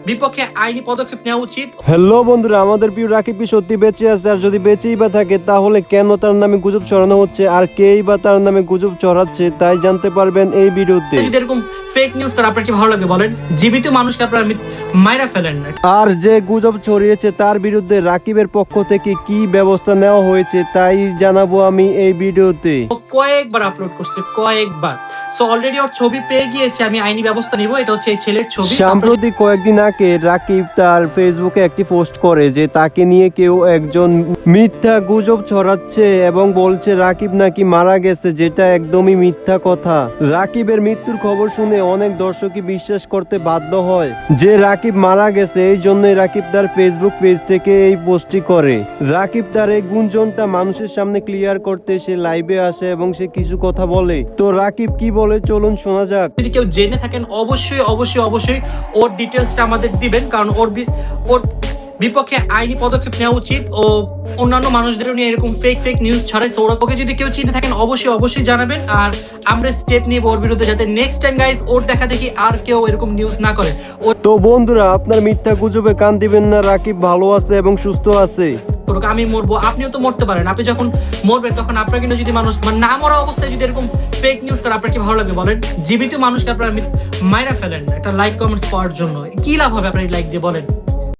বিপক্ষে আইনি পদক্ষেপ নেওয়া উচিত। হ্যালো বন্ধুরা, আমাদের প্রিয় রাকিব কি সত্যি বেঁচে আছে? আর যদি বেঁচেই বা থাকে তাহলে কেন তার নামে গুজব ছড়ানো হচ্ছে আর কেই বা তার নামে গুজব ছড়াচ্ছে তাই জানতে পারবেন এই ভিডিওতে। যদি এরকম ফেক নিউজ করে আপনার কি ভালো লাগে বলেন? জীবিত মানুষকে আপনারা মাইরা ফেলেন না। আর যে গুজব ছড়িয়েছে তার বিরুদ্ধে রাকিবের পক্ষ থেকে কি ব্যবস্থা নেওয়া হয়েছে তাই জানাবো আমি এই ভিডিওতে। কয়েকবার আপলোড করছে, কয়েকবার। সো অলরেডি ওর ছবি পেয়ে গিয়েছে, আমি আইনি ব্যবস্থা নিব। এটা হচ্ছে এই ছেলের ছবি। সাম্প্রতিক কয়েকদিন আগে রাকিব তার ফেসবুকে একটি পোস্ট করে যে তাকে নিয়ে কেউ একজন মিথ্যা গুজব ছড়াচ্ছে এবং বলছে রাকিব নাকি মারা গেছে, যেটা একদমই মিথ্যা কথা। রাকিবের মৃত্যুর খবর শুনে অনেক দর্শকই বিশ্বাস করতে বাধ্য হয় যে রাকিব মারা গেছে। এই জন্যই রাকিব তার ফেসবুক পেজ থেকে এই পোস্টটি করে। রাকিব তার এই গুঞ্জনটা মানুষের সামনে ক্লিয়ার করতে সে লাইভে আসে এবং সে কিছু কথা বলে। তো রাকিব কি বলে চলুন শোনা যাক। যদি কেউ জেনে থাকেন অবশ্যই অবশ্যই অবশ্যই ওর ডিটেলসটা আমাদের দিবেন, কারণ ওর বিপক্ষে আইনি পদক্ষেপ নেওয়া উচিত। ও অন্যান্য মানুষদের নিয়ে এরকম ফেক নিউজ ছড়াইছে। ওকে যদি কেউ চিনে থাকেন অবশ্যই অবশ্যই জানাবেন, আর আমরা স্টেপ নিব ওর বিরুদ্ধে, যাতে নেক্সট টাইম গাইজ ওর দেখা দেখি আর কেউ এরকম নিউজ না করে। তো বন্ধুরা, আপনার মিথ্যা গুজবে কান দিবেন না। রাকিব ভালো আছে এবং সুস্থ আছে। আমি মরবো, আপনিও তো মরতে পারেন। আপনি যখন মরবেন তখন আপনার কিন্তু যদি মানুষ না মরা অবস্থায় যদি এরকম ফেক নিউজ করে আপনার কি ভালো লাগে বলেন? জীবিত মানুষকে আপনারা মাইরা ফেলেন একটা লাইক কমেন্টস পাওয়ার জন্য। কি লাভ হবে আপনার লাইক দিয়ে বলেন?